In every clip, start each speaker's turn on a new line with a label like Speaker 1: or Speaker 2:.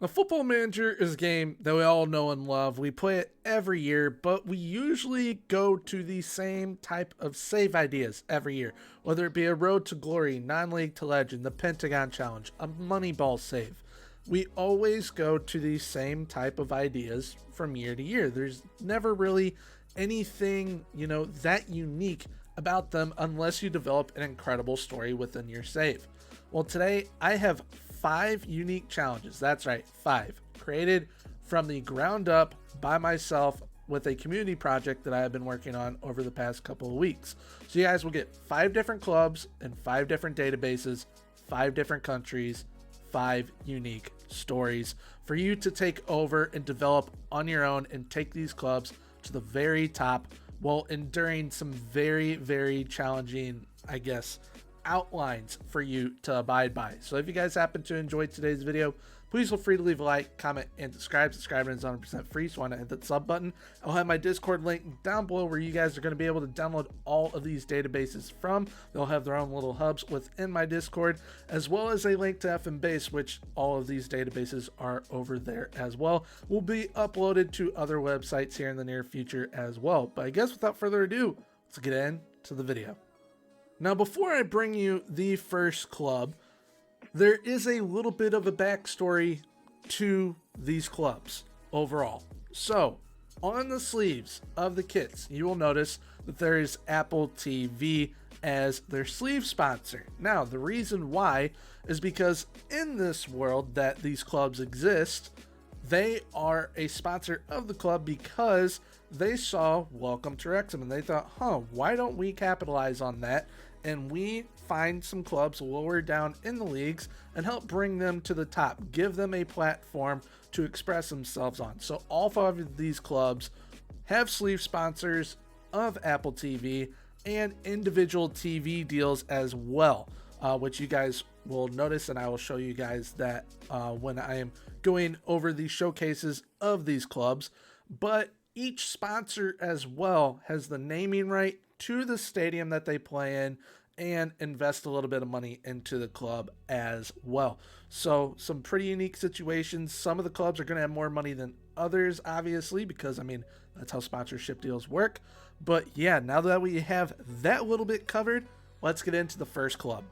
Speaker 1: The Football Manager is a game that we all know and love. We play it every year, but we usually go to the same type of save ideas every year, whether it be a Road to Glory, Non-League to Legend, the Pentagon Challenge, a Moneyball save. We always go to the same type of ideas from year to year. There's never really anything, that unique about them unless you develop an incredible story within your save. Well, today I have 5 unique challenges. That's right, 5. Created from the ground up by myself with a community project that I have been working on over the past couple of weeks. So you guys will get 5 different clubs and 5 different databases, 5 different countries, 5 unique stories for you to take over and develop on your own and take these clubs to the very top while enduring some very, very challenging, outlines for you to abide by. So if you guys happen to enjoy today's video, please feel free to leave a like, comment, and subscribe. Subscribing is 100% free, so why not hit that sub button? I'll have my Discord link down below where you guys are going to be able to download all of these databases from. They'll have their own little hubs within my Discord, as well as a link to FM23, which all of these databases are over there as well. Will be uploaded to other websites here in the near future as well. But I guess without further ado, let's get into the video. Now, before I bring you the first club, there is a little bit of a backstory to these clubs overall. So, on the sleeves of the kits, you will notice that there is Apple TV as their sleeve sponsor. Now, the reason why is because in this world that these clubs exist, they are a sponsor of the club because they saw Welcome to Wrexham and they thought, why don't we capitalize on that and we find some clubs lower down in the leagues and help bring them to the top, give them a platform to express themselves on. So all 5 of these clubs have sleeve sponsors of Apple TV and individual TV deals as well, which you guys will notice, and I will show you guys that when I am going over the showcases of these clubs. But each sponsor as well has the naming right to the stadium that they play in and invest a little bit of money into the club as well. So some pretty unique situations. Some of the clubs are going to have more money than others, obviously, because that's how sponsorship deals work. But yeah, now that we have that little bit covered, let's get into the first club.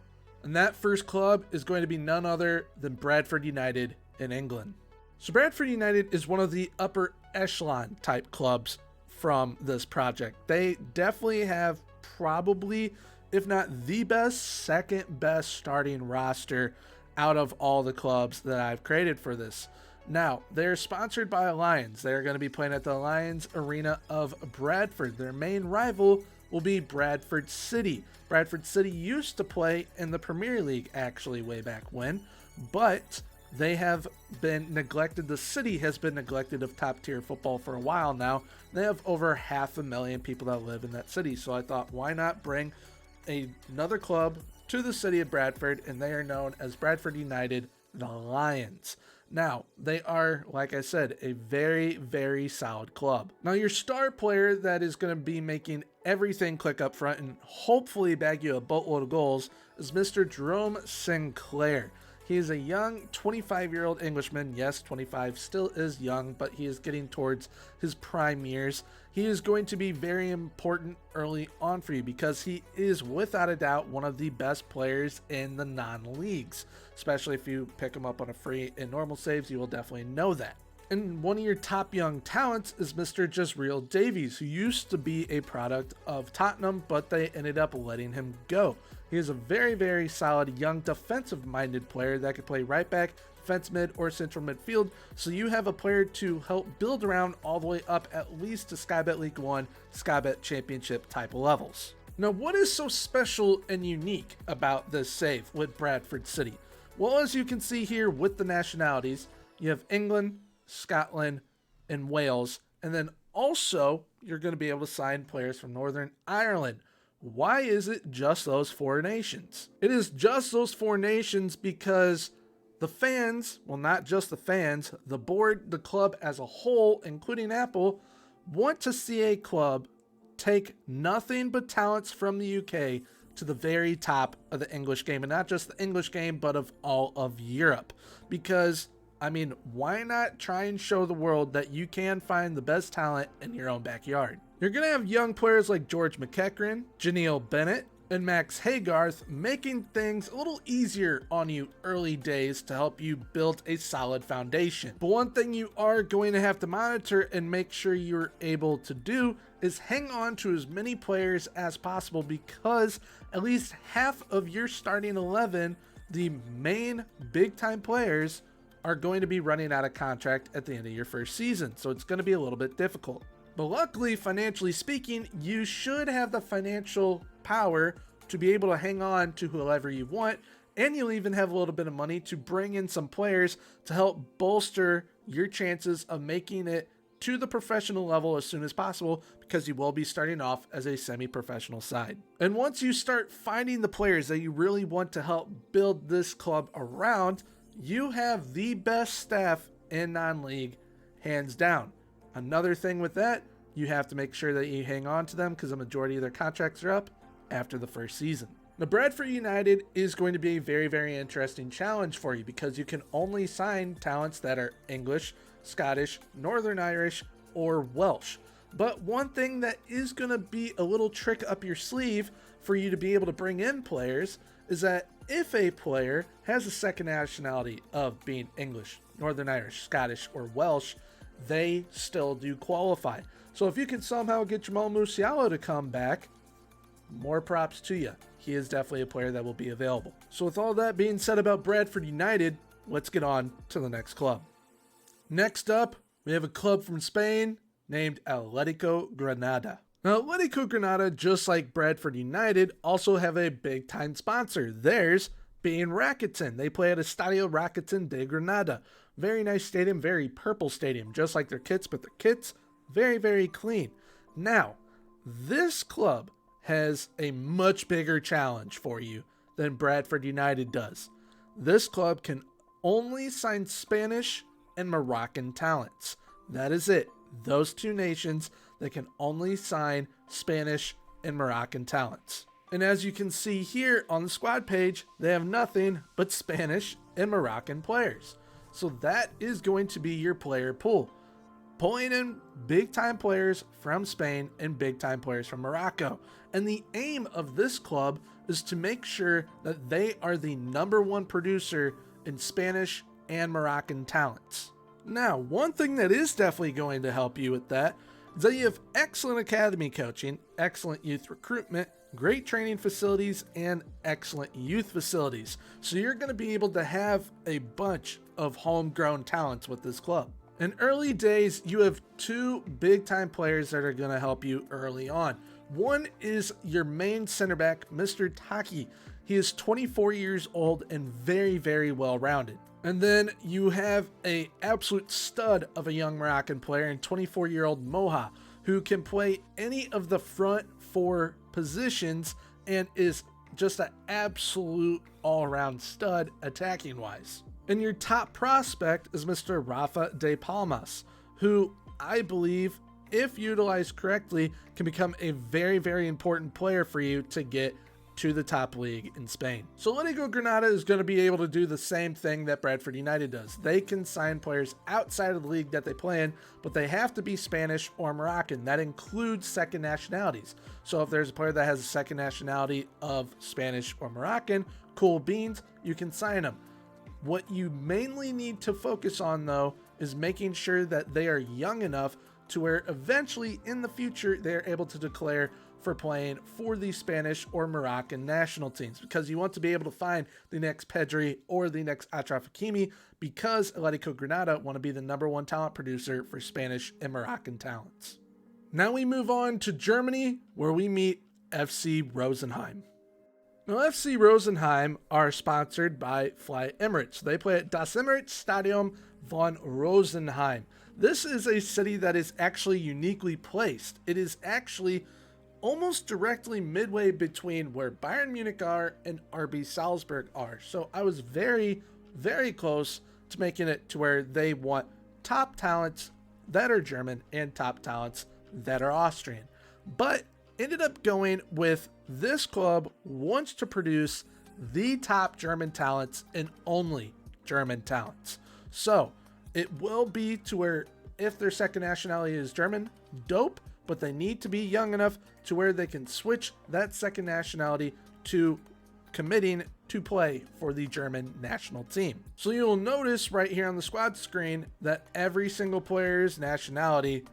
Speaker 1: And that first club is going to be none other than Bradford United in England. So Bradford United is one of the upper echelon type clubs from this project. They definitely have probably, if not the best, second best starting roster out of all the clubs that I've created for this. Now, they're sponsored by Lions. They're going to be playing at the Lions Arena of Bradford. Their main rival will be Bradford City. Bradford City used to play in the Premier League actually way back when, but they have been neglected. The city has been neglected of top tier football for a while now. They have over 500,000 people that live in that city. So I thought, why not bring another club to the city of Bradford, and they are known as Bradford United, the Lions. Now, they are, like I said, a very, very solid club. Now, your star player that is going to be making everything click up front and hopefully bag you a boatload of goals is Mr. Jerome Sinclair. He is a young 25-year-old Englishman. Yes, 25 still is young, but he is getting towards his prime years. He is going to be very important early on for you because he is without a doubt one of the best players in the non-leagues. Especially if you pick him up on a free in normal saves, you will definitely know that. And one of your top young talents is Mr. Jezreel Davies, who used to be a product of Tottenham, but they ended up letting him go. He is a very, very solid young defensive-minded player that could play right back, defense mid, or central midfield. So you have a player to help build around all the way up at least to Sky Bet League 1, Sky Bet Championship type of levels. Now, what is so special and unique about this save with Bradford City? Well, as you can see here with the nationalities, you have England, Scotland, and Wales, and then also you're going to be able to sign players from Northern Ireland. Why is it just those 4 nations? It is just those 4 nations because the fans, well, not just the fans, the board, the club as a whole, including Apple, want to see a club take nothing but talents from the UK to the very top of the English game, and not just the English game, but of all of Europe, because I mean, why not try and show the world that you can find the best talent in your own backyard? You're going to have young players like George McEachran, Janelle Bennett, and Max Haygarth making things a little easier on you early days to help you build a solid foundation. But one thing you are going to have to monitor and make sure you're able to do is hang on to as many players as possible, because at least half of your starting 11, the main big time players, are going to be running out of contract at the end of your first season. So it's going to be a little bit difficult. But luckily, financially speaking, you should have the financial power to be able to hang on to whoever you want, and you'll even have a little bit of money to bring in some players to help bolster your chances of making it to the professional level as soon as possible, because you will be starting off as a semi-professional side. And once you start finding the players that you really want to help build this club around, you have the best staff in non-league, hands down. Another thing with that, you have to make sure that you hang on to them, because the majority of their contracts are up after the first season. Now, Bradford United is going to be a very, very interesting challenge for you, because you can only sign talents that are English, Scottish, Northern Irish, or Welsh. But one thing that is going to be a little trick up your sleeve for you to be able to bring in players is that if a player has a second nationality of being English, Northern Irish, Scottish, or Welsh, they still do qualify. So if you can somehow get Jamal Musiala to come back, more props to you. He is definitely a player that will be available. So with all that being said about Bradford United, let's get on to the next club. Next up, we have a club from Spain named Atletico Granada. Now, Atletico Granada, just like Bradford United, also have a big-time sponsor, theirs being Rakuten. They play at Estadio Rakuten de Granada. Very nice stadium, very purple stadium, just like their kits, but their kits, very, very clean. Now, this club has a much bigger challenge for you than Bradford United does. This club can only sign Spanish and Moroccan talents. That is it. Those two nations that can only sign Spanish and Moroccan talents. And as you can see here on the squad page, they have nothing but Spanish and Moroccan players. So that is going to be your player pool. Pulling in big time players from Spain and big time players from Morocco. And the aim of this club is to make sure that they are the #1 producer in Spanish and Moroccan talents. Now, one thing that is definitely going to help you with that is that you have excellent academy coaching, excellent youth recruitment, great training facilities, and excellent youth facilities. So you're going to be able to have a bunch of homegrown talents with this club. In early days, you have two big-time players that are going to help you early on. One is your main center back, Mr. Taki. He is 24 years old and very, very well-rounded. And then you have an absolute stud of a young Moroccan player in 24-year-old Moha, who can play any of the front four positions and is just an absolute all-around stud attacking-wise. And your top prospect is Mr. Rafa de Palmas, who I believe, if utilized correctly, can become a very, very important player for you to get to the top league in Spain. So Atletico Granada is going to be able to do the same thing that Bradford United does. They can sign players outside of the league that they play in, but they have to be Spanish or Moroccan. That includes second nationalities. So if there's a player that has a second nationality of Spanish or Moroccan, cool beans, you can sign them. What you mainly need to focus on, though, is making sure that they are young enough to where eventually in the future they're able to declare for playing for the Spanish or Moroccan national teams, because you want to be able to find the next Pedri or the next Achraf Hakimi, because Atletico Granada want to be the #1 talent producer for Spanish and Moroccan talents. Now we move on to Germany, where we meet FC Rosenheim. Now, FC Rosenheim are sponsored by Fly Emirates. They play at Das Emirates Stadium von Rosenheim. This is a city that is actually uniquely placed. It is actually almost directly midway between where Bayern Munich are and RB Salzburg are. So I was very, very close to making it to where they want top talents that are German and top talents that are Austrian. But ended up going with this club wants to produce the top German talents and only German talents. So it will be to where if their second nationality is German, dope, but they need to be young enough to where they can switch that second nationality to committing to play for the German national team. So you'll notice right here on the squad screen that every single player's nationality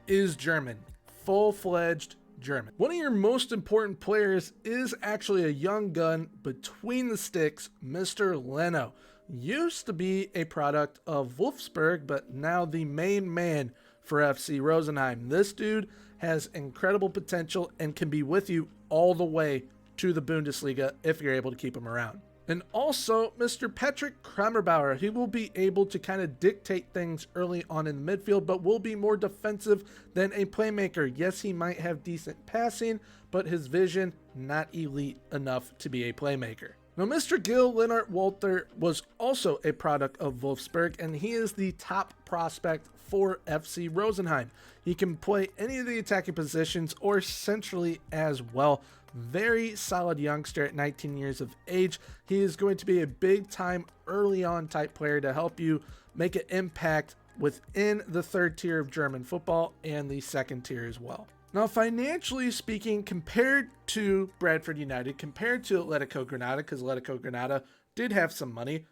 Speaker 1: is German, full-fledged German. One of your most important players is actually a young gun between the sticks, Mr. Leno. Used to be a product of Wolfsburg, but now the main man for FC Rosenheim. This dude has incredible potential and can be with you all the way to the Bundesliga if you're able to keep him around. And also, Mr. Patrick Kramerbauer, he will be able to kind of dictate things early on in the midfield, but will be more defensive than a playmaker. Yes, he might have decent passing, but his vision, not elite enough to be a playmaker. Now, Mr. Gil Lennart Walter was also a product of Wolfsburg, and he is the top prospect for FC Rosenheim. He can play any of the attacking positions or centrally as well. Very solid youngster at 19 years of age. He is going to be a big time early on type player to help you make an impact within the third tier of German football and the second tier as well. Now, financially speaking, compared to Bradford United, compared to Atletico Granada, because Atletico Granada did have some money,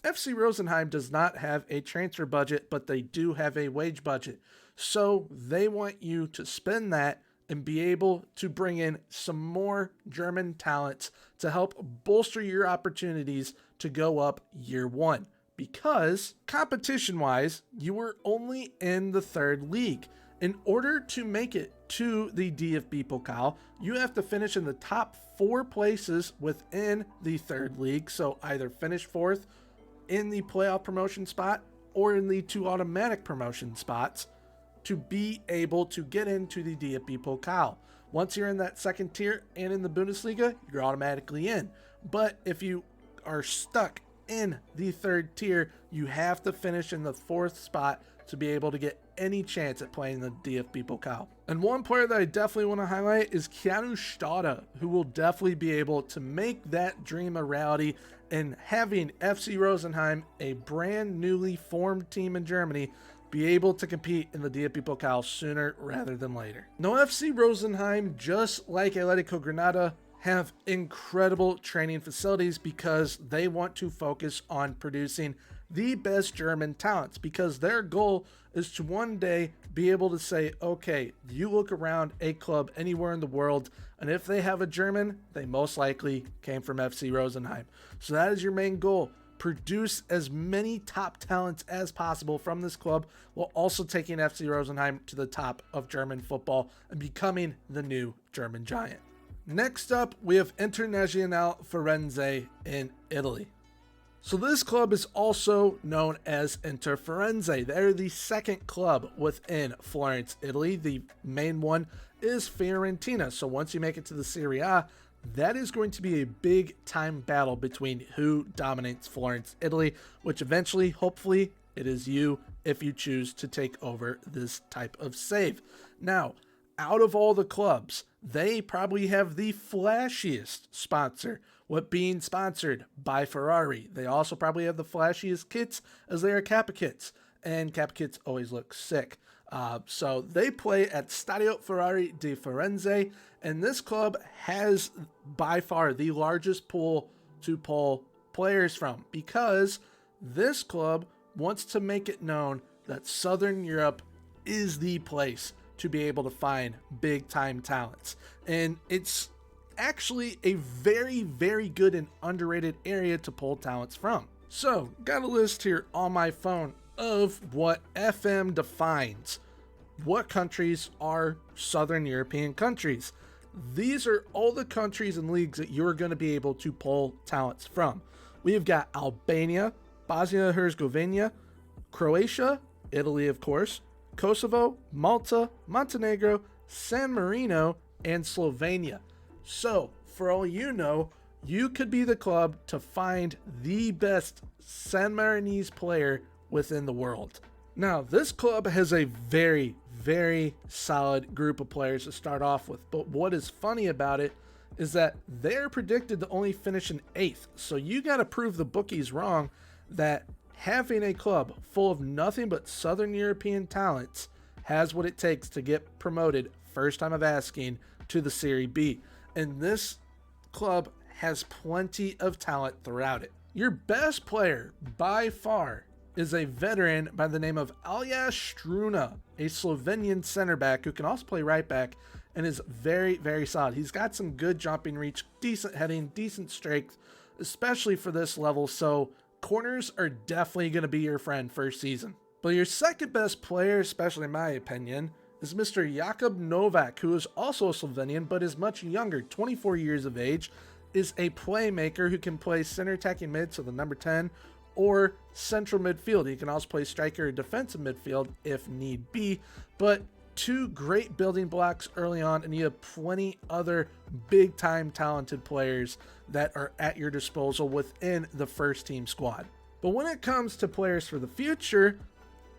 Speaker 1: FC Rosenheim does not have a transfer budget, but they do have a wage budget. So they want you to spend that and be able to bring in some more German talents to help bolster your opportunities to go up year one. Because competition-wise, you were only in the third league. In order to make it to the DFB Pokal, you have to finish in the top 4 places within the third league. So either finish 4th in the playoff promotion spot or in the 2 automatic promotion spots to be able to get into the DFB Pokal. Once you're in that second tier and in the Bundesliga, you're automatically in. But if you are stuck in the third tier, you have to finish in the 4th spot to be able to get any chance at playing the DFB Pokal. And one player that I definitely want to highlight is Keanu Stade, who will definitely be able to make that dream a reality, and having FC Rosenheim, a brand newly formed team in Germany, be able to compete in the DFB Pokal sooner rather than later. Now, FC Rosenheim, just like Atletico Granada, have incredible training facilities because they want to focus on producing the best German talents, because their goal is to one day be able to say, okay, you look around a club anywhere in the world, and if they have a German, they most likely came from FC Rosenheim. So that is your main goal. Produce as many top talents as possible from this club, while also taking FC Rosenheim to the top of German football and becoming the new German giant. Next up, we have Internazionale Firenze in Italy. So this club is also known as Inter Firenze. They're the second club within Florence, Italy. The main one is Fiorentina. So once you make it to the Serie A, that is going to be a big time battle between who dominates Florence, Italy, which eventually, hopefully, it is you if you choose to take over this type of save. Now, out of all the clubs, they probably have the flashiest sponsor, with being sponsored by Ferrari. They also probably have the flashiest kits, as they are Kappa kits, and Kappa kits always look sick. So they play at Stadio Ferrari di Firenze, and this club has by far the largest pool to pull players from, because this club wants to make it known that Southern Europe is the place to be able to find big time talents. And it's actually a very, very good and underrated area to pull talents from. So, got a list here on my phone of what FM defines. What countries are Southern European countries? These are all the countries and leagues that you're going to be able to pull talents from. We've got Albania, Bosnia-Herzegovina, Croatia, Italy, of course, Kosovo, Malta, Montenegro, San Marino, and Slovenia. So, for all you know, you could be the club to find the best San Marinese player within the world. Now, this club has a very, very solid group of players to start off with, but what is funny about it is that they're predicted to only finish in 8th. So you got to prove the bookies wrong that, having a club full of nothing but Southern European talents has what it takes to get promoted, first time of asking, to the Serie B. And this club has plenty of talent throughout it. Your best player by far is a veteran by the name of Alja Struna, a Slovenian center back who can also play right back and is very, very solid. He's got some good jumping reach, decent heading, decent strength, especially for this level. So corners are definitely going to be your friend first season. But your second best player, especially in my opinion, is Mr. Jakub Novak, who is also a Slovenian, but is much younger, 24 years of age, is a playmaker who can play center attacking mid, so the number 10, or central midfield. He can also play striker or defensive midfield if need be, but two great building blocks early on, and you have plenty other big time talented players that are at your disposal within the first team squad. But when it comes to players for the future,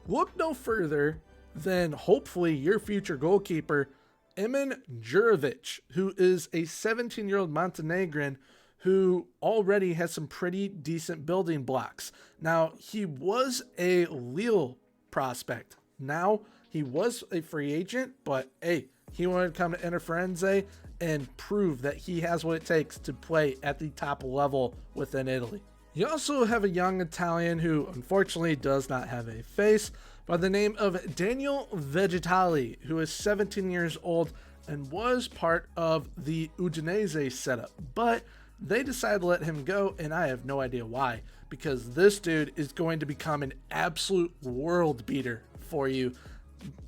Speaker 1: look no further than hopefully your future goalkeeper, Emin Jurovic, who is a 17-year-old Montenegrin who already has some pretty decent building blocks. Now, he was a Lille prospect. Now, he was a free agent, but hey, he wanted to come to Interferenze and prove that he has what it takes to play at the top level within Italy. You also have a young Italian who unfortunately does not have a face by the name of Daniel Vegetali, who is 17 years old and was part of the Udinese setup, but they decided to let him go, and I have no idea why, because this dude is going to become an absolute world beater for you.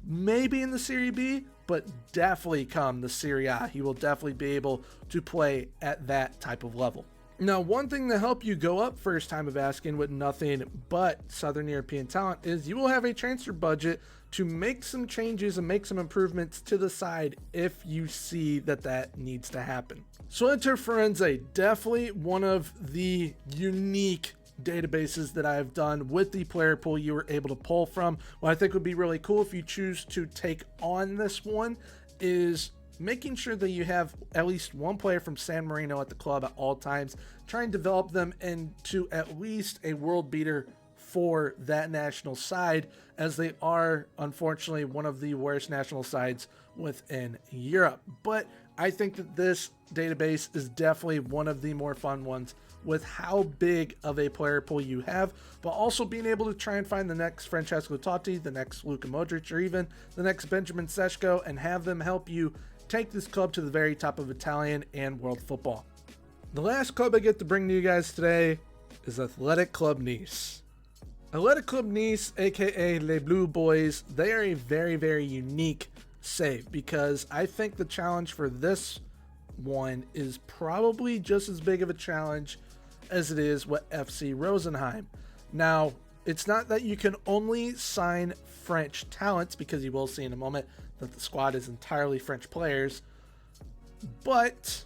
Speaker 1: Maybe in the Serie B, but definitely come the Serie A. He will definitely be able to play at that type of level. Now, one thing to help you go up first time of asking with nothing but Southern European talent is you will have a transfer budget to make some changes and make some improvements to the side if you see that that needs to happen. So Interferenze, definitely one of the unique databases that I've done with the player pool you were able to pull from. What I think would be really cool if you choose to take on this one is making sure that you have at least one player from San Marino at the club at all times. Try and develop them into at least a world beater for that national side, as they are unfortunately one of the worst national sides within Europe. But I think that this database is definitely one of the more fun ones with how big of a player pool you have, but also being able to try and find the next Francesco Totti, the next Luka Modric, or even the next Benjamin Sesko, and have them help you take this club to the very top of Italian and world football. The last club I get to bring to you guys today is Athletic Club Nice. Athletic Club Nice, aka Les Blue Boys, they are a very, very unique save, because I think the challenge for this one is probably just as big of a challenge as it is with FC Rosenheim. Now, it's not that you can only sign French talents, because you will see in a moment that the squad is entirely French players, but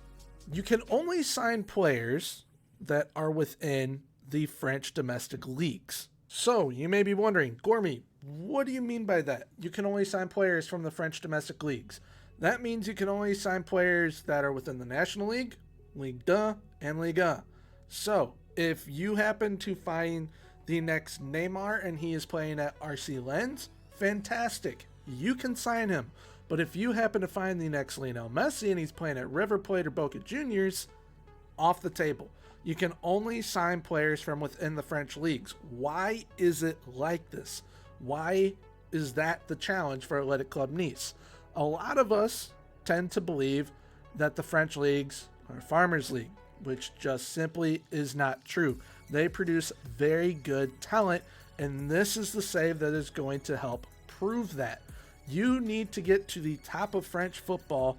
Speaker 1: you can only sign players that are within the French domestic leagues. So you may be wondering, Gormy, what do you mean by that? You can only sign players from the French domestic leagues. That means you can only sign players that are within the National League, Ligue 2, and Ligue 1. So if you happen to find the next Neymar and he is playing at RC Lens, fantastic. You can sign him. But if you happen to find the next Lionel Messi and he's playing at River Plate or Boca Juniors, off the table. You can only sign players from within the French leagues. Why is it like this? Why is that the challenge for Athletic Club Nice? A lot of us tend to believe that the French leagues are Farmers League, which just simply is not true. They produce very good talent, and this is the save that is going to help prove that. You need to get to the top of French football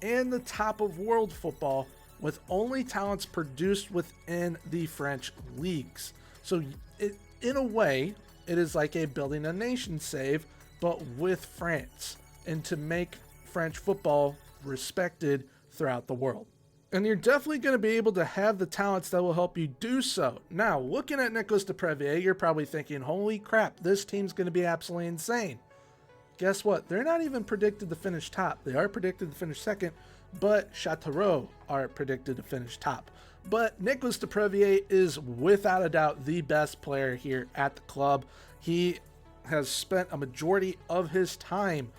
Speaker 1: and the top of world football with only talents produced within the French leagues. So in a way, it is like a building a nation save, but with France, and to make French football respected throughout the world. And you're definitely going to be able to have the talents that will help you do so. Now, looking at Nicolas de Previer, you're probably thinking, holy crap, this team's going to be absolutely insane. Guess what? They're not even predicted to finish top. They are predicted to finish second, but Châteauroux are predicted to finish top. But Nicolas Deprevier is without a doubt the best player here at the club. He has spent a majority of his time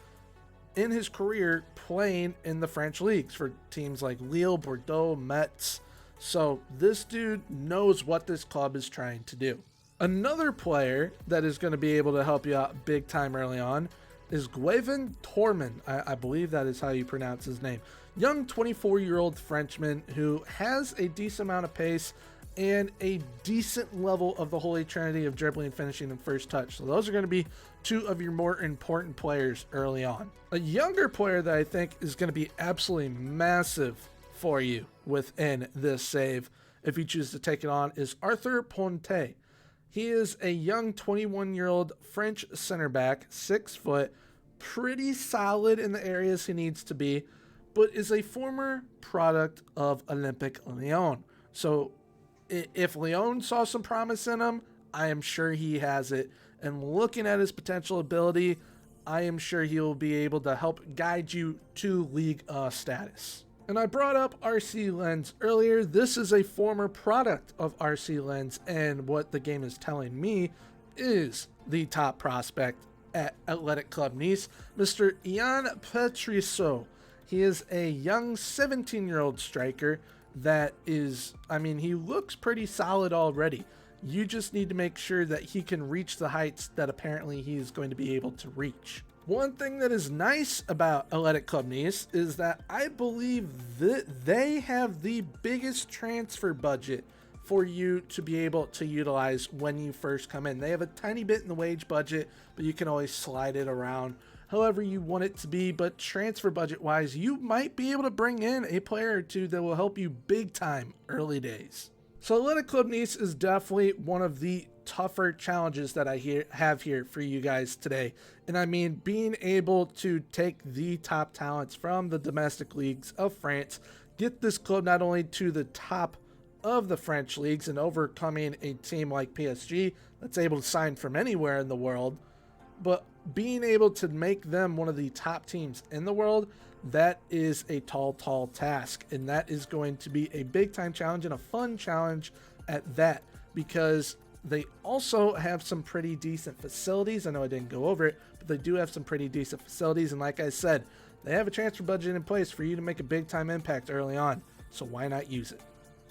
Speaker 1: in his career playing in the French leagues for teams like Lille, Bordeaux, Metz. So this dude knows what this club is trying to do. Another player that is going to be able to help you out big time early on is Guevin Torman. I believe that is how you pronounce his name. Young 24-year-old Frenchman who has a decent amount of pace and a decent level of the holy trinity of dribbling, finishing, and first touch. So those are going to be two of your more important players early on. A younger player that I think is going to be absolutely massive for you within this save, if you choose to take it on, is Arthur Ponte. He is a young 21-year-old French center back, 6 foot, pretty solid in the areas he needs to be, but is a former product of Olympique Lyon. So if Lyon saw some promise in him, I am sure he has it. And looking at his potential ability, I am sure he will be able to help guide you to League status. And I brought up RC Lens earlier. This is a former product of RC Lens, and what the game is telling me is the top prospect at Athletic Club Nice, Mr. Ian Petriceau. He is a young 17-year-old striker that is, he looks pretty solid already. You just need to make sure that he can reach the heights that apparently he is going to be able to reach. One thing that is nice about Athletic Club Nice is that I believe that they have the biggest transfer budget for you to be able to utilize when you first come in. They have a tiny bit in the wage budget, but you can always slide it around however you want it to be. But transfer budget wise, you might be able to bring in a player or two that will help you big time early days. So Athletic Club Nice is definitely one of the tougher challenges that I have here for you guys today. And being able to take the top talents from the domestic leagues of France, get this club not only to the top of the French leagues and overcoming a team like PSG that's able to sign from anywhere in the world, but being able to make them one of the top teams in the world, that is a tall task. And that is going to be a big time challenge and a fun challenge at that, because they also have some pretty decent facilities. I know I didn't go over it, but they do have some pretty decent facilities. And like I said, they have a transfer budget in place for you to make a big time impact early on. So why not use it?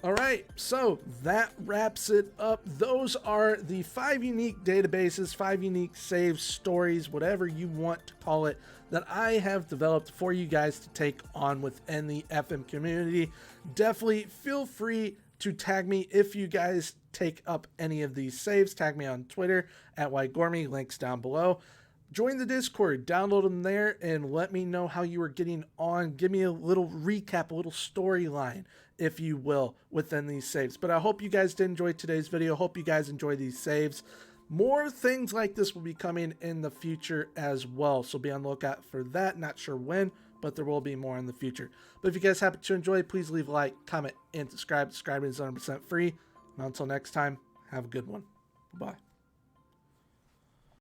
Speaker 1: All right, so that wraps it up. Those are the 5 unique databases, 5 unique save stories, whatever you want to call it, that I have developed for you guys to take on within the FM community. Definitely feel free to tag me if you guys take up any of these saves. Tag me on Twitter at @Gormy, links down below. Join the Discord, download them there, and let me know how you are getting on. Give me a little recap, a little storyline, if you will, within these saves. But I hope you guys did enjoy today's video. Hope you guys enjoy these saves. More things like this will be coming in the future as well, so be on the lookout for that. Not sure when, but there will be more in the future. But if you guys happen to enjoy, please leave a like, comment, and subscribe. Subscribing is 100% free. And until next time, have a good one. Bye.